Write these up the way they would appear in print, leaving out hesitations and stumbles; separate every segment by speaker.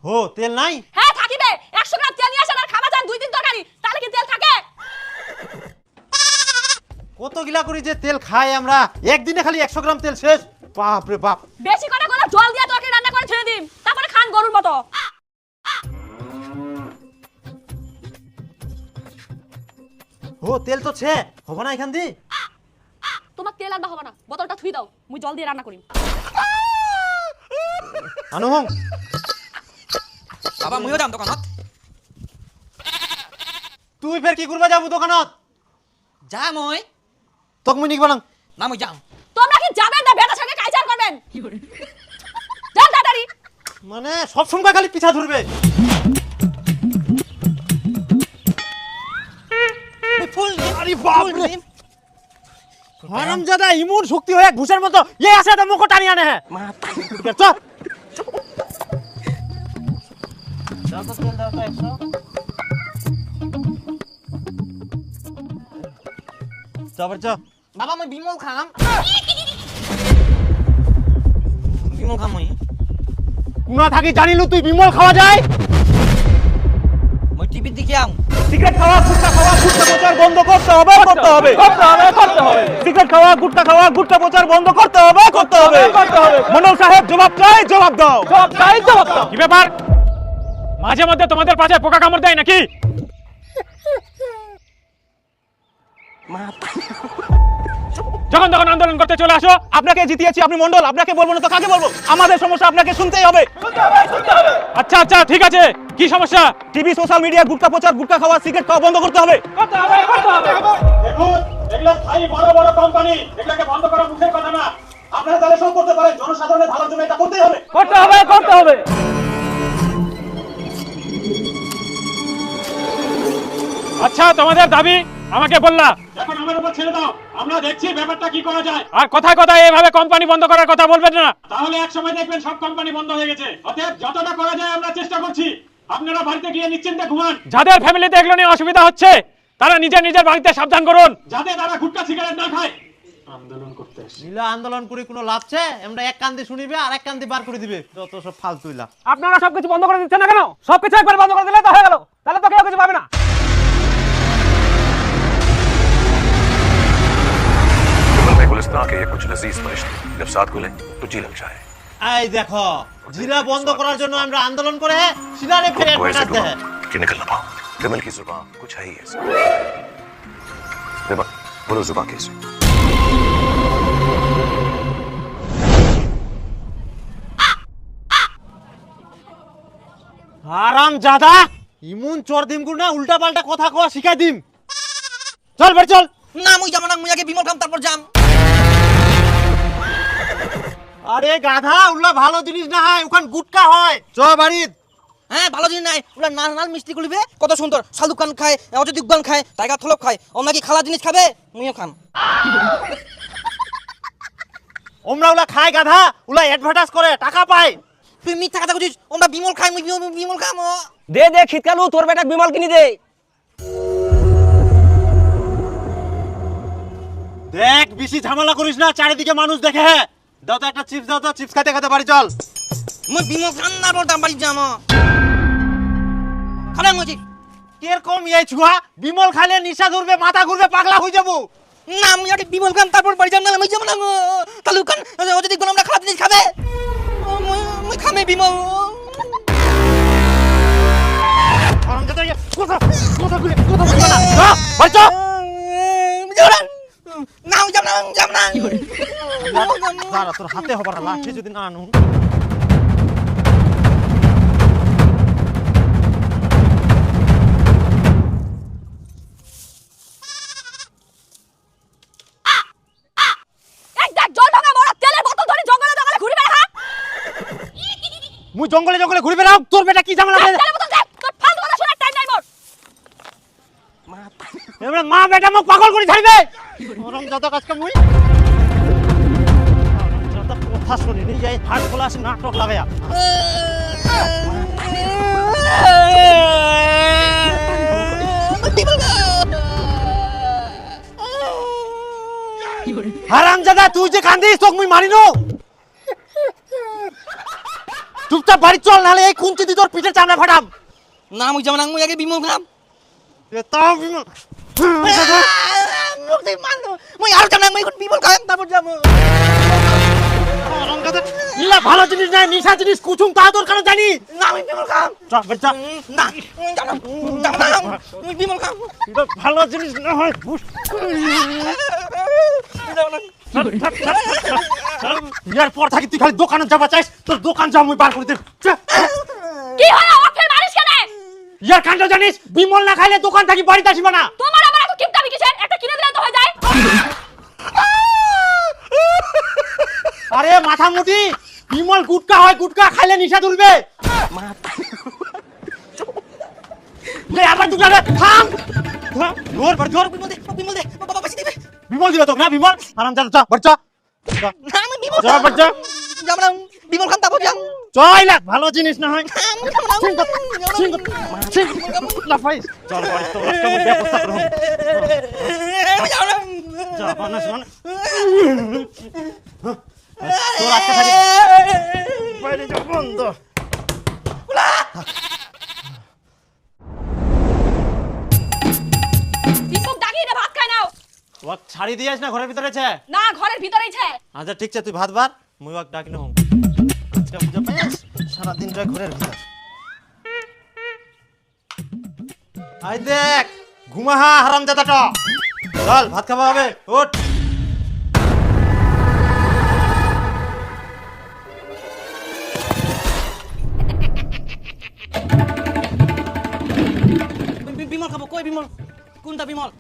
Speaker 1: হো তেল নাই?
Speaker 2: হ্যাঁ থাকিবে। 100 গ্রাম তেল নিয়ে আসেন আর খাওয়া যান 2-3 তরকারি, তাহলে কি তেল থাকে?
Speaker 1: কত গিলা করি যে তেল খাই আমরা, একদিনে খালি 100 গ্রাম তেল শেষ। বাপ রে বাপ।
Speaker 2: বেশি করে গলা জল দিয়ে তরকারি রান্না করে ছেড়ে দিন, তারপরে খান গরুর মতো।
Speaker 1: হো তেল তো ছে, হবে না এখান দি?
Speaker 2: তোমার তেল আনবা হবে না, বোতলটা থুই দাও, মুই জল দিয়ে রান্না করিম।
Speaker 1: আনো হং।
Speaker 3: বাবা মুইও যাম দোকানত।
Speaker 1: তুই ফের কি করবা যাবো দোকানত?
Speaker 3: যাম মই।
Speaker 1: তোক মুই নিকবা না।
Speaker 3: না মই যাম।
Speaker 2: তোমরা কি যাবেন না বেটার সঙ্গে কাইজার করবেন? যান তাড়াতাড়ি।
Speaker 1: মানে সব সময় খালি পিছা ধরবে।
Speaker 3: ফুল
Speaker 1: আরে বাপ রে। হারামজাদা ইমন শক্তি হয়ে ঘুষের মতো এ আসে তো মুখ টানি আনে হ্যাঁ। চল দাও তো তেল দাও তো 100। যাবার চল।
Speaker 3: বাবা মই বিমল খাম। বিমল খাম মই।
Speaker 1: কুনা থাকি জানিলু তুই বিমল খাওয়া যায়?
Speaker 3: মই টিভি দেখি আম।
Speaker 1: সিগারেট খাওয়া গুটকা প্রচার বন্ধ করতে হবে। সিগারেট খাওয়া গুটকা প্রচার বন্ধ করতে হবে। মন্ডল সাহেব জবাব দাও।
Speaker 4: কি ব্যাপার, মাঝে মধ্যে তোমাদের পাশে পোকা কামড় দেয় নাকি? যখন তখন আন্দোলন করতে চলে আসো।
Speaker 1: আপনাকে জিতিয়েছি, আপনি মন্ডল, আপনাকে বলবো না তো কাকে বলবো? আমাদের সমস্যা আপনাকে শুনতেই হবে।
Speaker 4: আচ্ছা আচ্ছা ঠিক আছে, কি সমস্যা?
Speaker 1: টিভি সোশ্যাল মিডিয়া গুটকা প্রচার, গুটকা খাওয়া, সিগারেট খাওয়া বন্ধ করতে হবে।
Speaker 4: দেখুন, এগুলো ভাই বড় বড় কোম্পানি, এগুলোকে বন্ধ করা মুখের কথা না। আপনারা তাহলে সব করতে পারেন, জনসাধারণের ভালোর জন্য এটা করতেই হবে। করতে হবে। আচ্ছা তোমাদের দাবি আমাকে বললা, এখন আমার উপর ছেড়ে দাও, আমরা দেখছি ব্যাপারটা কি করা যায়। আর কথায় কথায় এইভাবে কোম্পানি বন্ধ করার কথা বলবেন না, তাহলে এক সময় দেখবেন সব কোম্পানি বন্ধ হয়ে গেছে। অতএব যতটা করা যায় আমরা চেষ্টা করছি। আপনারা বাড়িতে গিয়ে নিশ্চিন্তে ঘুমান। যাদের ফ্যামিলিতে এগুলো নিয়ে অসুবিধা হচ্ছে তারা নিজের বাড়িতে সাবধান করুন, যাতে তারা গুটকা সিগারেট না খায়। আন্দোলন করতে
Speaker 1: নীলা আন্দোলন করে কোনো লাভ আছে? আমরা এক কান দিয়ে শুনিবে আর এক কান দিয়ে বার করে দিবে, যত সব ফালতু ইলা।
Speaker 4: আপনারা সবকিছু বন্ধ করে দিচ্ছেন না কেন? সবকিছু একবার বন্ধ করে দিলে তো হয়ে গেল, তাহলে তো কেউ কিছু পাবে না।
Speaker 5: गुलिस्तान के ये कुछ लजीज फरिश्ते जब साथ खुले तो जी लग जाए।
Speaker 1: এই দেখো, জিলা বন্ধ করার জন্য আমরা আন্দোলন করে সিনারে ফের
Speaker 5: वो ऐसे
Speaker 1: অ্যাডভার্টাইজ দেয়।
Speaker 5: ढूंढा कि निकल ना पाऊं। दिल की जुबान कुछ है ही ऐसा। बोलो जुबान कैसे?
Speaker 1: হারামজাদা ইমন চোর দিম গুর না, উল্টা পাল্টা কথা কওয়া শিখাই দিম। চল বের চল।
Speaker 3: না মই যাম না, মই আগে বিমল খাম তারপর যাম।
Speaker 1: আরে গাধা, উল্লা ভালো জিনিস না হয়, ওখান গুটকা হয়। চল বাড়িত।
Speaker 3: হ্যাঁ ভালো জিনিস নাই, ওরা নাল মিষ্টি গুলিবে কত সুন্দর। শালুকান খায়, অযোধ্যা উদ্যান খায়, টাইগার থলপ খায়। ও নাকি খালা জিনিস খাবে, মুইও খাম।
Speaker 1: ওমরা উলা খায় গাধা, উলা অ্যাডভার্টাইজ করে টাকা পায়।
Speaker 3: তুই মিথ্যা কথা কইছিস, আমরা বিমল খাই, মুই বিমল খাম।
Speaker 6: দে শীতকালু তোর বেটাক বিমল কিনি দে।
Speaker 1: দেখ বেশি ঝামেলা করিস না, চারিদিকে মানুষ দেখে। দাও তো একটা চিপস দাও তো, চিপস খাইতে খাইতে বাড়ি চল।
Speaker 3: মুই বিমল খাম না, বলতাম বাড়ি যাম। খালা মুজি
Speaker 1: কিরকম এই ছুয়া, বিমল খাইলে নিশা ধরবে, মাথা ঘুরবে, পাগলা হয়ে যাবো।
Speaker 3: না, মুই আগে বিমল খাম তারপর বাড়ি যাম। না মুই যাম না, শালুকান অযোধ্যা উদ্যান আমরা খালা জিনিস খাবে। মুই খামে বিমল।
Speaker 1: কথা বলবা না, বাড়ি চল।
Speaker 3: না যাম না।
Speaker 1: দাঁড়া, তোর হাতে হবার লাঠি যদি না আনু।
Speaker 2: এই দেখ জল ভাঙা বড় তেলের বোতল ধরে জঙ্গলে ঘুরে বেড়া।
Speaker 1: মুই জঙ্গলে ঘুরে বেড়াও, তোর বেটা কি ঝামেলা করে?
Speaker 2: তেলের বোতল দেখ, তোর ফালতু কথা শোনার টাইম নাই মোর।
Speaker 1: এবারে মা বেটা মুখ পাগল করে ছাড়বে। ওরম যত কাজ কাম মুই যত কথা শুনি নি, যাই হাত খোলা আছে নাটক লাগায়া। হারামজাদা তুই যে কান্দিস তোক মুই মারিনো। চুপচাপ বাড়ি চল, নাহলে এই খুঁজছি তুই তোর পিঠের চামড়া ফাটাম।
Speaker 3: না মুই যাব না, মুই আগে বিমল খাম।
Speaker 1: এ তাও বিমল।
Speaker 3: মুই মানো, মুই আর যাব না, মুই এখন বিমল খাম তারপর যাব।
Speaker 1: ইলা ভালো জিনিস নাই, নিশা জিনিস কুচুম তা তোর কেন জানি?
Speaker 3: না আমি বিমল খাম।
Speaker 1: চল বাড়ি চল।
Speaker 3: না যাব না, যাব না, মুই বিমল খাম।
Speaker 1: এটা ভালো জিনিস না হয়।
Speaker 3: যাব না।
Speaker 1: ইয়ার পর থাকি তুই খালি দোকানে যাবা চাইস, তোর দোকান যা মুই বার করে দেব।
Speaker 2: কি হলো ওকে মারিস কেন?
Speaker 1: ইয়ার কাণ্ড জানিস, বিমল না খাইলে দোকান থাকি বাড়িতে আসিবা না।
Speaker 2: তোমার আমার এত কিপটামি কিসের? একটা কিনে দিলে তো হয়ে যায়।
Speaker 1: আরে মাথা মুটি, বিমল গুটকা হয়, গুটকা খাইলে নিশা তুলবে। লে আবার দুটো থাম। জোর বাড়ি জোর।
Speaker 3: বিমল দে, বিমল দে, বাবা বাঁচি দিবে।
Speaker 1: বিমল দিবে তোকে না? বিমল আরাম যা যা বাড়ি যা।
Speaker 3: না আমি বিমল
Speaker 1: যা বাড়ি যা।
Speaker 3: যাব না, বিমল খাম তারপর যাব।
Speaker 1: চল না, ভালো জিনিস না হয়।
Speaker 3: আমি যাব না,
Speaker 1: লাফাইস চল বাড়ি, তো আজকে আমি ব্যবস্থা করব।
Speaker 3: আমি যাব না।
Speaker 1: যা বানা শোনা। তোর আজকে থাকি বাইরে যা বন্ধ।
Speaker 2: দীপক ডাকিয়ে দে, ভাত খাই নাও।
Speaker 1: ওয়াক ছাড়ি দিয়েছ না ঘরের ভিতরে আছে?
Speaker 2: না ঘরের ভিতরেই ছে।
Speaker 1: আচ্ছা ঠিক আছে, তুই ভাত বার, মুই ওয়াক ডাকি না। আজকে বুঝা পাইস সারা দিন রয় ঘরের ভিতর। আই দেখ ঘুমা হা হারামজাদাটা। চল ভাত খাওয়া হবে, ওঠ।
Speaker 3: বিমল খাবো, কই বিমল? কোনটা বিমল?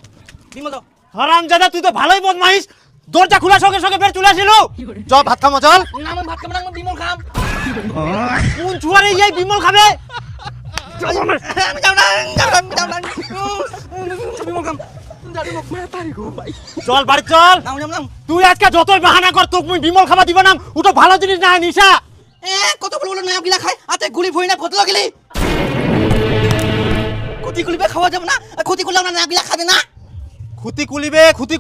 Speaker 3: বিমল দাও।
Speaker 1: হারামজাদা তুই তো ভালোই বদমাইশ, দরজা খোলার সঙ্গে সঙ্গে বের চলে আসিল। চল ভাত খামো চল।
Speaker 3: না আমি ভাত খাবো না, আমি বিমল খাম।
Speaker 1: কোন চুয়ারে এই বিমল খাবে?
Speaker 3: আমি যাব না, যাব না, যাব না। বিমল খাম।
Speaker 1: চল বাড়ি চল।
Speaker 3: না আমি যাব না।
Speaker 1: তুই আজকে যতই বাহানা কর, তোকে মুই বিমল খাবার দিব না। ওটা ভালো জিনিস না, নিশা।
Speaker 3: কত বড় নয়া গিলা খায়, আতে গুলি ভই না ফতলা গিলি। ক্ষতি গুলিবে খাওয়া যাব না, ক্ষতি করলাম না, নয়া গিলা খাবে না।
Speaker 1: খুতি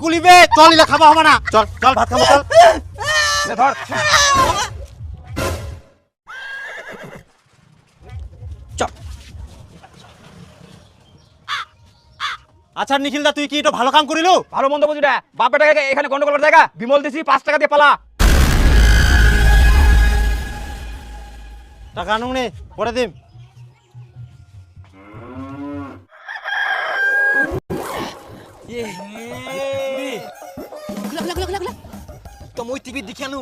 Speaker 1: কুলিবে চল, ইলা খাবা হবে না। চল চল ভাত খাবো চল।
Speaker 6: ধর
Speaker 3: চল।
Speaker 1: আচ্ছা নিখিল দা, তুই কি এটা ভালো কাম করিলু?
Speaker 6: ভালো মন্দ বুঝি না, বাপ বেটাকে এখানে গন্ডগোল করে দেখা। বিমল দিছি 5 টাকা দিয়ে পালা।
Speaker 1: টাকা আনুন নে, পরে দিম।
Speaker 3: তো মই টিভি দেখি আনো,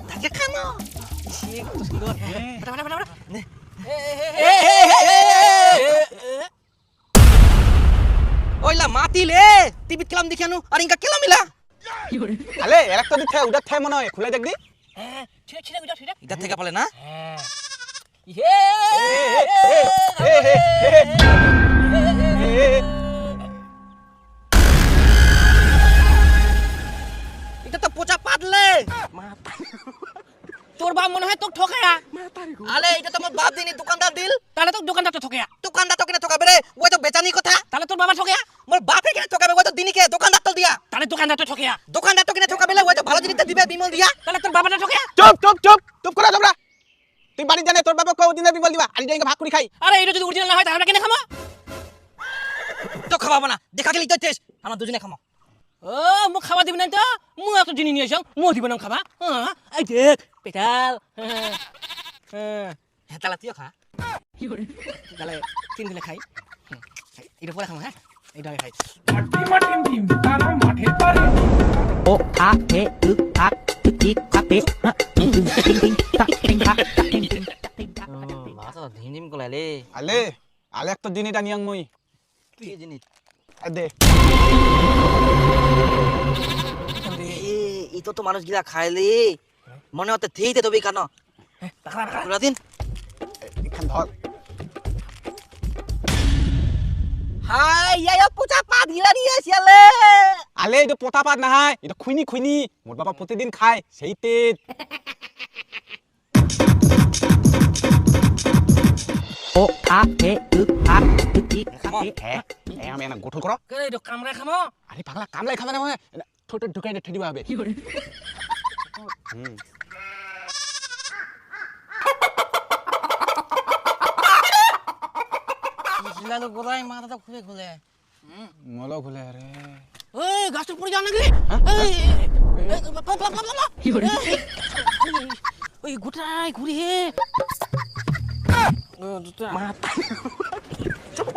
Speaker 3: তাকে খানো। কত সুন্দর। ওইলা মাতিলে টিভিত খেলাম দেখি আনো, আর ইনকা খেলাম মিলা।
Speaker 6: আলে একটা দিক থেকে উড়া থেকে মনে হয় খুলে দেখবি।
Speaker 3: এটা থেকে পালে না? এটা তো পোচা পাতলে।
Speaker 7: তোর বাপ মনে হয় তোকে ঠকায়া।
Speaker 3: আলে এটা তো আমার বাপ দিনি, দোকানদার দিল।
Speaker 7: তাহলে তো দোকানদার তো ঠকায়া।
Speaker 3: দোকানদার তো কিনা ঠকাবে রে, ওই তো বেচানি কথা।
Speaker 7: তাহলে তোর বাবা ঠকায়া।
Speaker 3: মোর বাপে কিনা ঠকাবে, ওই তো দিনিকে দোকানদার তো দিয়া।
Speaker 7: তাহলে দোকানদার তো ঠকায়া।
Speaker 3: দোকানদার তো কিনা ঠকাবে, ওই তো ভালো জিনিসটা দিবে বিমল দিয়া।
Speaker 7: তাহলে তোর বাবাটা ঠকায়া।
Speaker 6: চুপ চুপ চুপ চুপ করে তোমরা। তুই বাড়ি জানে তোর বাবা কও দিনে বিমল দিবা, আর এটা ভাগ করে খাই।
Speaker 7: আরে এটা যদি অরিজিনাল না হয় তাহলে কেন খামো?
Speaker 3: তো খাওয়াবো না, দেখা গেলি তো টেস্ট, আমরা দুজনে খামো।
Speaker 7: ও মু খাওয়া দিবি না তো? মু এত জিনিস নিয়ে আসং, মু দিব না খাবা। এই দেখ পেটাল।
Speaker 3: হ্যাঁ তাহলে তুইও খা।
Speaker 7: তাহলে তিন দিনে খাই। এটা পরে খামো, হ্যাঁ এইটা খাই।
Speaker 3: মাছ ধিম কলাইলে
Speaker 6: আলে আলে একটা দিন এটা নিয়াং মই।
Speaker 3: কি জিনিস?
Speaker 6: দে
Speaker 3: ই তো মানুষ গিলা খাইলে মনে হতে থেইতে তবে কেন? দিন
Speaker 6: এখান ধর।
Speaker 3: হাই ইয়া পোচা পাত গিলা নিয়ে আসিয়ালে।
Speaker 6: আলে এটা পোতা পাত না হয়, এটা খুইনি খুইনি। মোর বাবা প্রতিদিন খায় সেই তেল। আমি এনা গোঠল করো।
Speaker 7: এটা কামড়া খামো।
Speaker 6: আরে পাগলা কামলাই খাবে না মানে ঠোঁট ঢুকাই ঠেলি দিবা হবে।
Speaker 3: খিলালো গোলাই মাথাটা খুলে খুলে
Speaker 6: মলো খুলে রে
Speaker 7: ওই গাছটা পড়ে যাও নাকি ওই গোটাই ঘুরি হে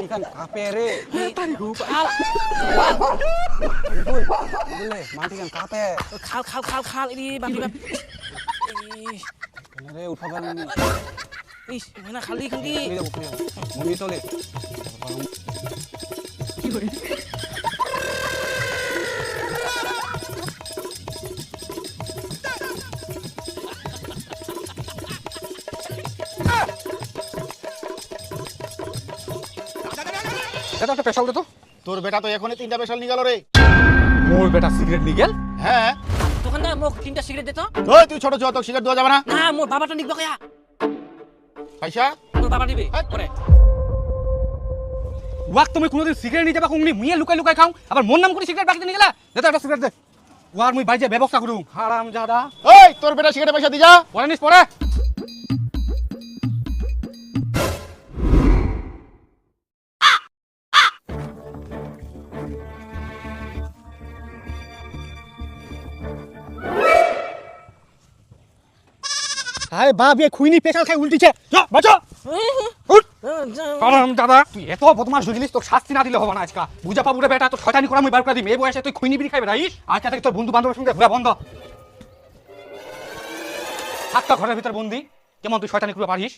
Speaker 6: এখান কাপে রে বুঝলে মাটি কান কাপে
Speaker 7: খাল খাল খাল খাল এরি বাপি বাপ
Speaker 6: রে উঠাবা না
Speaker 7: ইস না খালি খুঁড়ি
Speaker 6: মুড়ি চলে এটা একটা পেশাল দে তো
Speaker 1: তোর বেটা তো এখনই 3টা পেশাল নিয়ে গেল রে।
Speaker 6: মোর বেটা সিগারেট নিয়ে গেল
Speaker 1: হ্যাঁ
Speaker 7: তখন না মোক 3টা সিগারেট দে তো
Speaker 1: ওই তুই ছোট ছোট সিগারেট দেওয়া যাবে না।
Speaker 7: না মোর বাবাটা নিকবা কয়া
Speaker 1: পয়সা
Speaker 7: মোর বাবা দিবে পরে
Speaker 6: ওয়াক তুমি কোনোদিন সিগারেট নিয়ে যাবা কোননি মুইয়ে লুকাই লুকাই খাও আবার মোর নাম করে সিগারেট বাকি নিয়ে গেলা দে তো একটা সিগারেট দে ওয়ার মুই বাইজে ব্যবস্থা করুম হারাম জাদা
Speaker 1: ওই তোর বেটা সিগারেট পয়সা দি যা।
Speaker 6: পরে নিস পরে আরে বাপ এ খুইনি পেশাল খাই উল্টিছে যা বাঁচো উঠ কারণ দাদা তুই এত বদমাশ হইলিস তোর শাস্তি না দিলে হবে না আজকা বুঝা পাবুরে বেটা তোর শয়তানি করা মুই বার করে দিই এই বয়সে তুই খুইনি বিড়ি খাইবে রাইস আজকে থেকে তোর বন্ধু বান্ধবের সঙ্গে ঘোরা বন্ধ থাকতা ঘরের ভিতর বন্দি কেমন তুই শয়তানি করে পারিস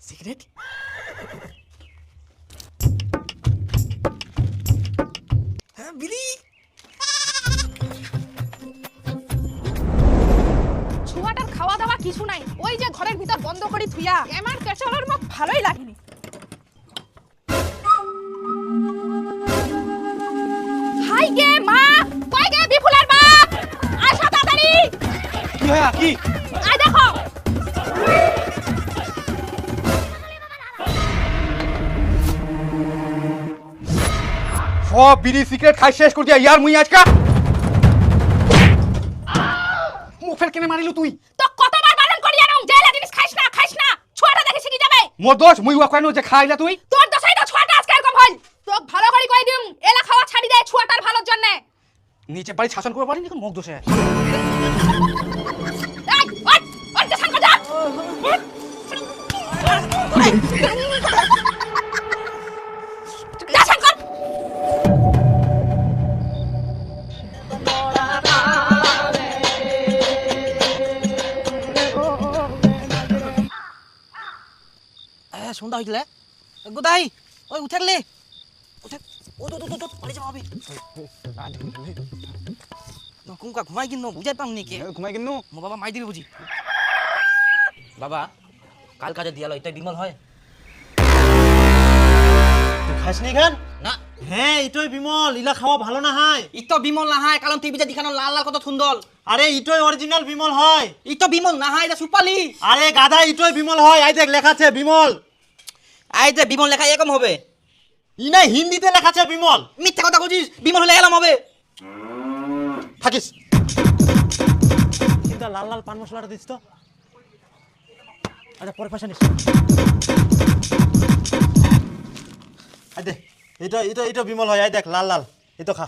Speaker 7: সিগারেট হ্যাঁ বিলি
Speaker 2: ছুয়াটার খাওয়া দাওয়া কিছু নাই, ওই যে ঘরের ভিতর বন্ধ করে থুইয়া আমার পেছনের মুখ ভালোই লাগেনি। হাই গে মা, কই গে বিপুলের বাপ, আসা তাড়াতাড়ি।
Speaker 6: কি হয় কি
Speaker 2: আই দেখো
Speaker 6: সব বিড়ি সিগারেট খাই শেষ করে দিয়া ইয়ার মুই আজকা মুখ ফের কেনে মারিলু তুই
Speaker 2: তো কতবার বারণ করি জানো, জেলা জিনিস খাইস না, ছুয়াটা দেখে শিখে যাবে।
Speaker 6: মোর দোষ মুই ওয়া কইনো যে খাইলা তুই
Speaker 2: তোর দোষই তো ছুয়াটা আজকে এরকম হল। তো ভালো করে কই দিম, এলা খাওয়া ছাড়ি দেয় ছুয়াটার ভালোর জন্য।
Speaker 6: নিচে বাড়ি শাসন করে পারিনি মুখ দোষে
Speaker 2: এই ওট ওট শাসন কর যা। শাসন কর।
Speaker 3: সন্ধ্যা হয়েছিল গোদাই ওই উঠাকলে উঠে ও তো তো পালিয়ে যাওয়া হবে কুমকা ঘুমাই কিনো বুঝাই পাম নাকি
Speaker 6: ঘুমাই কিনো
Speaker 3: মো বাবা মাই দিবি বুঝি বাবা কাল কাজে দিয়ালো এটাই বিমল হয়
Speaker 1: তুই খাস নি খান
Speaker 3: না
Speaker 1: হ্যাঁ ইটোই বিমল, ইলা খাওয়া ভালো না হয়।
Speaker 3: ইতো বিমল না হয় কারণ টিভিতে দেখানো লাল লাল কত সুন্দর
Speaker 1: আরে ইটোই অরিজিনাল বিমল হয়।
Speaker 3: ইতো বিমল না হয় এটা সুপালি
Speaker 1: আরে গাধা ইটোই বিমল হয়, আই দেখ লেখা আছে বিমল।
Speaker 3: আই যে বিমল লেখা এরকম হবে
Speaker 1: ই না হিন্দিতে লেখা আছে বিমল।
Speaker 3: মিথ্যা কথা বলছিস বিমল হলে এলাম হবে
Speaker 1: থাকিস চিন্তা লাল লাল পান মশলাটা দিস তো। আচ্ছা পরে পয়সা নিস। আই দেখ এটা বিমল হয়, আই দেখ লাল লাল, এই তো খা।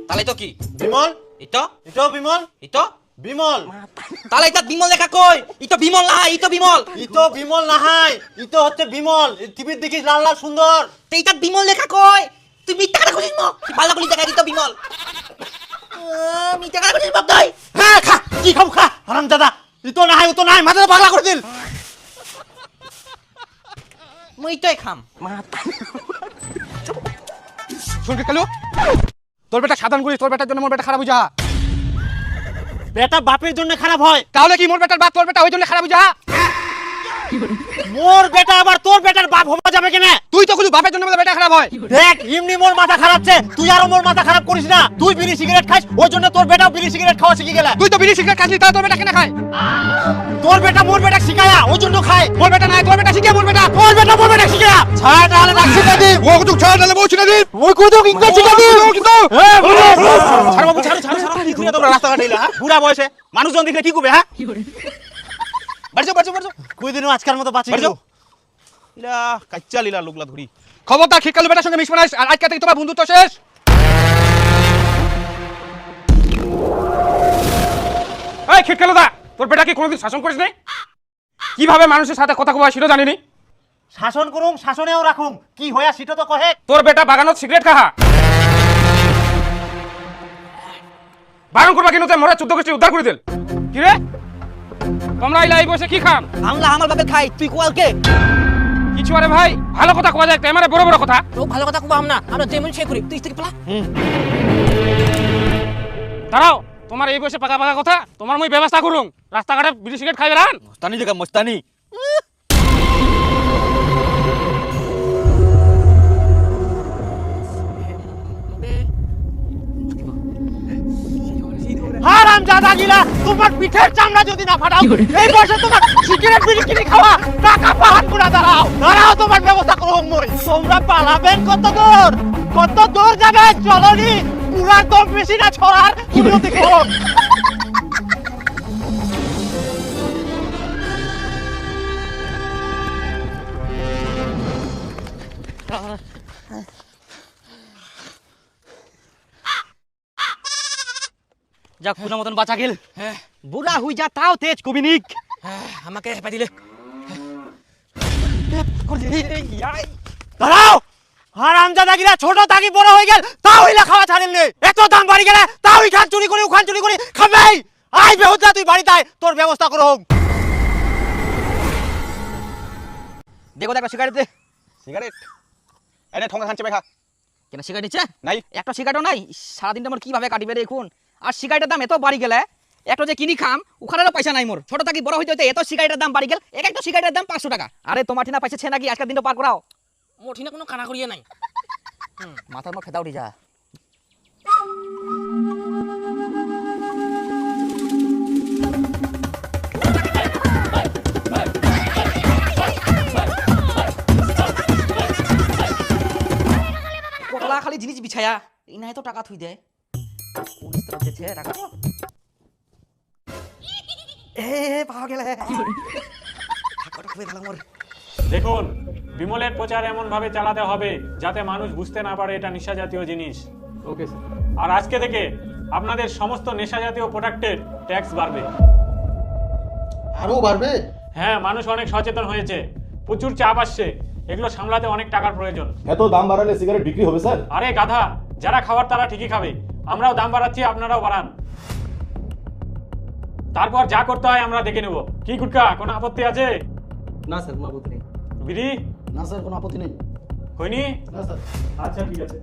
Speaker 3: তাহলে তো কি
Speaker 1: বিমল,
Speaker 3: ইতো
Speaker 1: এটাও বিমল,
Speaker 3: ইতো
Speaker 1: বিমল।
Speaker 3: তাহলে এটা বিমল লেখা কই ইতো বিমল না ইতো বিমল
Speaker 1: ইতো বিমল না হাই, ইতো হচ্ছে বিমল। টিভির দেখিস লাল লাল সুন্দর।
Speaker 3: তো এটা বিমল লেখা কই তুই মিথ্যা কথা কইছিস মো ভালো করে দেখা ইতো বিমল মিথ্যা কথা কইছিস বাপ দই
Speaker 1: হ্যাঁ খা, কি খাবো খা হারাম দাদা। ইতো না হাই, ও তো নাই, মাথাটা পাগলা করে দিল।
Speaker 3: মই ইতোই খাম
Speaker 6: শুনকে কালু তোর বেটা সাধারণ করিস তোর বেটার জন্য মোর বেটা খারাপ বুঝা
Speaker 1: বেটা বাপের জন্য খারাপ হয়।
Speaker 6: তাহলে কি মোর বেটার বাপ তোর বেটা ওই জন্য খারাপ বুঝা
Speaker 1: মোর বেটা আবার তোর বেটার বাপ হওয়া যাবে কেন?
Speaker 6: তুই তো শুধু বাপের জন্য বলে বেটা খারাপ হয়।
Speaker 1: দেখ এমনি মোর মাথা খারাপছে, তুই আরো মোর মাথা খারাপ করিস না। তুই বিড়ি সিগারেট খাস, ওই জন্য তোর বেটাও বিড়ি সিগারেট খাওয়া শিখে গেল।
Speaker 6: তুই তো বিড়ি সিগারেট খাসনি, তাহলে তোর বেটা কেন খায়?
Speaker 1: তোর বেটা মোর বেটা শিখায়া, ওই জন্য খায়।
Speaker 6: মোর বেটা নাই, তোর বেটা শিখে মোর বেটা।
Speaker 1: তোর বেটা মোর বেটা শিখায়া ছাড় তাহলে রাখ শিখা দি।
Speaker 6: ও কুতুক ছাড় নালে বউ ছিনা দি।
Speaker 1: ওই কত কি শিখা দি।
Speaker 8: ছাড় বাবু ছাড় ছাড় ছাড় কি করে তোমরা রাস্তাঘাটে এলা হ্যাঁ বুড়া বয়সে মানুষজন দেখলে কি করবে হ্যাঁ বাড়ি যাও বাড়ি যাও বাড়ি যাও
Speaker 1: কই দিনও আজকাল মতো বাঁচি
Speaker 8: বাড়ি
Speaker 1: গেল।
Speaker 8: যাও ইলা কাচ্চা লীলা লোকলা ধরি
Speaker 6: খবরদার খিটকালু বেটার সঙ্গে মিশবে না, আর আজকে থেকে তোমার বন্ধুত্ব শেষ। এই খিটকালু দা, তোর বেটা কি কোনোদিন শাসন করিস নি? কিভাবে মানুষের সাথে কথা কওয়া সেটা জানি নি।
Speaker 1: শাসন করুম শাসনেও রাখুম, কি হয়া সেটা তো কহে।
Speaker 6: তোর বেটা বাগানত সিগারেট খাহা। বারণ করবা কেন? তুই মরা 14 গোষ্ঠী উদ্ধার করে দিল। কি রে তোমরা ইলা এই বসে কি খাম?
Speaker 3: আমরা আমার বাপের খাই, তুই কোয়ালকে
Speaker 6: কিছু আরে ভাই ভালো কথা কওয়া যায়, মানে বড় বড় কথা।
Speaker 7: তো ভালো কথা কবা আমরা, আমরা যেমন সে করি, তুই থেকে পেলা।
Speaker 6: দাঁড়াও, তোমার এই বসে পাকা পাকা কথা, তোমার মই ব্যবস্থা করুম। রাস্তাঘাটে বিড়ি সিগারেট খাইবে না।
Speaker 8: মস্তানি দেখা মস্তানি
Speaker 1: হারাম জাদা গিলা, তোমার পিঠের চামড়া যদি না ফাটাও, এই বয়সে তোমার সিগারেট বিড়ি কিনে খাওয়া টাকা পাহাড় পুরা। দাঁড়াও দাঁড়াও, তোমার ব্যবস্থা করো মই। তোমরা পালাবেন কত দূর? কত দূর যাবে? চলনি পুরা দম বেশি না ছড়ার উন্নতি করো।
Speaker 3: যাক কোনো মতন বাঁচা গেল। বুড়া হুই যা তাও তেজ কবিনিক।
Speaker 7: আমাকে হেপা দিলে।
Speaker 1: দাঁড়াও, হারাম জাদা গিলা, ছোট থাকি বড় হয়ে গেল তাও ইলা খাওয়া ছাড়েননি। এত দাম বাড়ি গেলে তাও ইখান চুরি করে উখান চুরি করে খাবে। আই বেহুদা তুই বাড়িতে আয়, তোর ব্যবস্থা করো।
Speaker 3: দেখো দেখো সিগারেট দে।
Speaker 8: সিগারেট এনে ঠঙ্গা খান চেপে খা
Speaker 3: কেন সিগারেট নিচ্ছে?
Speaker 8: নাই
Speaker 3: একটা সিগারেটও নাই। সারাদিনটা আমার কিভাবে কাটিবে রে এখন? আর সিগারেটের দাম এত বাড়ি গেলে, একটা যে কিনি খাম ওখানেও পয়সা নাই মোর। ছোট থাকি বড় হইতে হইতে এত সিগারেটের দাম বাড়ি গেল, এক একটা সিগারেটের দাম 500 টাকা। আরে তোমার ঠিনা পাইছে নাকি আজকের দিনটা পার করাও।
Speaker 7: মোটিনা কোনো কানা করিয়ে নাই।
Speaker 3: মাথার মধ্যে খেদা উঠি যা। কতলা খালি জিনিস বিছায়া এই নাই তো টাকা থুই দেয়। কোন স্তর দিয়েছে টাকা তো? এ পাওয়া গেলে টাকাটা খুবই ভালো মোর।
Speaker 4: দেখুন, বিমলের প্রচার এমন ভাবে চালাতে হবে যাতে মানুষ বুঝতে না পারে এটা নেশা জাতীয় জিনিস।
Speaker 6: Okay sir.
Speaker 4: আর আজকে থেকে আপনাদের সমস্ত নেশা জাতীয় প্রোডাক্টের ট্যাক্স বাড়বে।
Speaker 1: আরো বাড়বে?
Speaker 4: হ্যাঁ, মানুষ অনেক সচেতন হয়েছে, প্রচুর চাপ আসছে, এগুলো সামলাতে অনেক টাকার প্রয়োজন।
Speaker 9: এত দাম বাড়ালে সিগারেট বিক্রি হবে স্যার?
Speaker 4: আরে গাধা, যারা খাবার তারা ঠিকই খাবে। আমরাও দাম বাড়াচ্ছি, আপনারাও বাড়ান। তারপর যা করতে হয় আমরা দেখে নেব। কি গুটকা, কোনো আপত্তি আছে?
Speaker 9: না স্যার, কোনো আপত্তি নেই।
Speaker 4: বিড়ি
Speaker 9: না স্যার, কোনো আপত্তি নেই।
Speaker 4: হয়নি?
Speaker 9: না স্যার।
Speaker 4: আচ্ছা ঠিক আছে।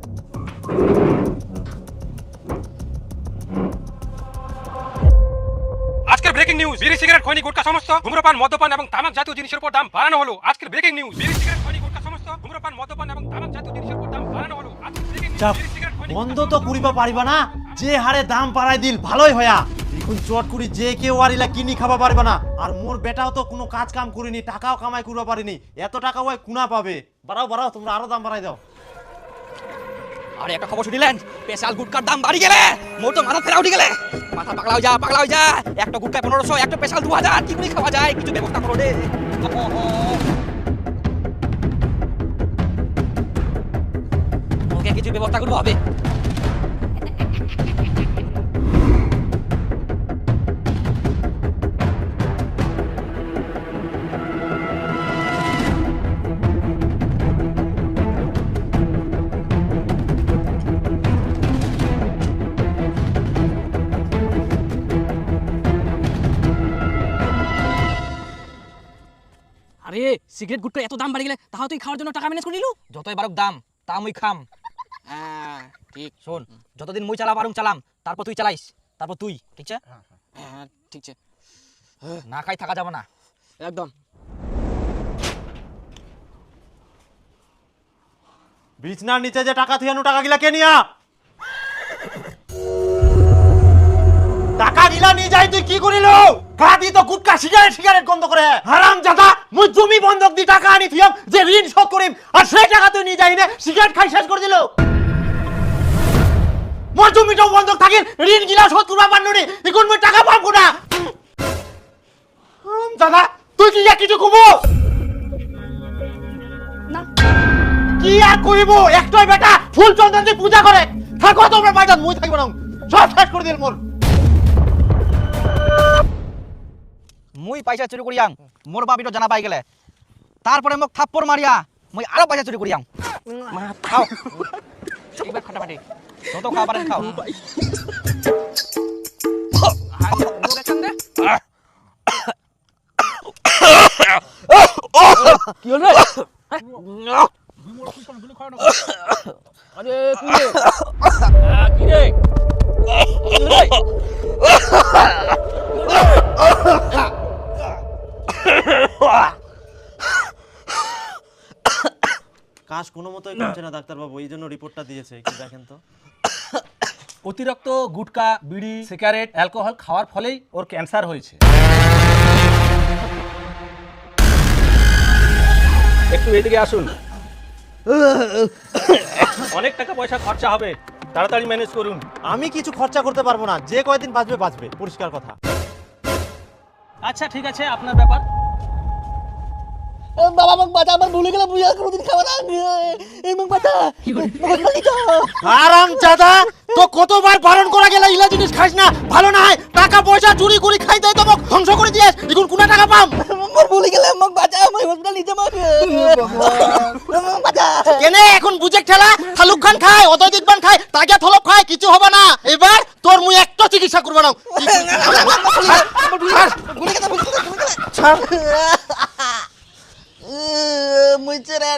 Speaker 6: আজকের ব্রেকিং নিউজ, বিড়ি সিগারেট খৈনি গুটকা সমস্ত ধূম্রপান মদ্যপান এবং তামাক জাতীয় জিনিসের উপর দাম বাড়ানো হলো। আজকের ব্রেকিং নিউজ, বিড়ি সিগারেট খৈনি গুটকা সমস্ত ধূম্রপান মদ্যপান এবং তামাক জাতীয় জিনিসের উপর দাম বাড়ানো হলো। আজকের ব্রেকিং নিউজ,
Speaker 1: চাপ
Speaker 6: বিড়ি সিগারেট খৈনি
Speaker 1: বন্ধ তো করিবা পারিবা না। যে হারে দাম বাড়াই দিল ভালোই হয়া। এখন চট করি যে কেউ আর ইলা কিনি খাবা পারবে না। আর মোর বেটাও তো কোনো কাজ কাম করিনি, টাকাও কামাই করবা পারিনি। এত টাকা ওই কুনা পাবে? বাড়াও বাড়াও, তোমরা আরো দাম বাড়াই দাও।
Speaker 3: আরে একটা খবর শুনিলেন? স্পেশাল গুটকার দাম বাড়ি গেলে মোর তো মাথা ফেরা উঠে গেলে। মাথা পাগলা হয়ে যা, পাগলা হয়ে যা। একটা গুটকা 1500, একটা স্পেশাল 2000। কি করে খাওয়া যায়? কিছু ব্যবস্থা করো রে। ওকে কিছু ব্যবস্থা করবো হবে।
Speaker 7: আরে সিগারেট গুটকা এত দাম বাড়ি গেলে তাও তুই খাওয়ার জন্য টাকা ম্যানেজ করে নিলু?
Speaker 3: যতই বাড়ুক দাম তা মুই খাম।
Speaker 7: হ্যাঁ ঠিক।
Speaker 3: শোন, যতদিন মুই চালা পারুম চালাম, তারপর তুই চালাইস, তারপর তুই, ঠিক আছে?
Speaker 7: হ্যাঁ ঠিক আছে।
Speaker 3: না খাই থাকা যাবে না
Speaker 7: একদম।
Speaker 1: বিছনার নিচে যে টাকা থুয়ানো টাকা গিলা কে নিয়া টাকা গিলা নিয়ে যাই তুই কি করিল খাদি তো গুটকা সিগারেট গন্ধ করে হারাম জাদা মুই জমি বন্ধক দি টাকা আনি থিয়াম যে ঋণ শোধ করিম আর সেই টাকা তুই নিয়ে যাই না সিগারেট খাই শেষ করে দিল মোর জমিটাও বন্ধক থাকে ঋণ গিলা শোধ করবা পারননি এখন মুই টাকা পাবো না হারাম জাদা তুই কি কিছু কমো
Speaker 2: না
Speaker 1: কি আর কইবো একটাই বেটা ফুল চন্দন দিয়ে পূজা করে থাকো তোমরা বাইরে মুই থাকবো না সব শেষ করে দিল মোর
Speaker 3: মুই পয়সা চুরি করিয়াং মোর বাবিটো জানা পাই গেলে তারপরে মোক থাপ্পড় মারিয়া মুই আরো পয়সা চুরি করিয়াং খাও এবার ফাটাফাটি যত খাও পারেন খাও
Speaker 7: কি হল রে আরে কি রে কি রে
Speaker 1: কাজ কোনো মতোই কমছে না ডাক্তারবাবু এই জন্য রিপোর্টটা দিয়েছে কি দেখেন তো
Speaker 8: অতিরিক্ত গুটকা বিড়ি সিগারেট অ্যালকোহল খাওয়ার ফলেই ওর ক্যান্সার হয়েছে। একটু এদিকে আসুন। অনেক টাকা পয়সা খরচা হবে, তাড়াতাড়ি ম্যানেজ করুন।
Speaker 1: আমি কিছু খরচা করতে পারবো না, যে কয়দিন বাঁচবে পরিষ্কার কথা।
Speaker 8: আচ্ছা ঠিক আছে, আপনার ব্যাপার।
Speaker 7: বাবা আমাকে বাঁচা, আমার ভুলে গেলাম, বুঝা কোনোদিন খাবো না এই মুখ বাঁচা।
Speaker 1: আরাম চাদা তো কতবার বারণ করা গেল ইলা জিনিস খাইস না, ভালো না হয়। টাকা পয়সা চুরি করে খাই দেয় তো ধ্বংস করে দিয়েছ, এখন কোন টাকা পাম?
Speaker 7: আমার ভুলে গেলাম, আমাকে বাঁচা, আমি হসপিটাল নিতে আমাকে বাঁচা।
Speaker 1: কেনে এখন বুঝে ঠেলা খালুক খান খায়, অদয় দিকবান খায়, তাগা থলক খায়, কিছু হবে না। এবার তোর মুই একটা চিকিৎসা করব না।
Speaker 7: মুই চেরা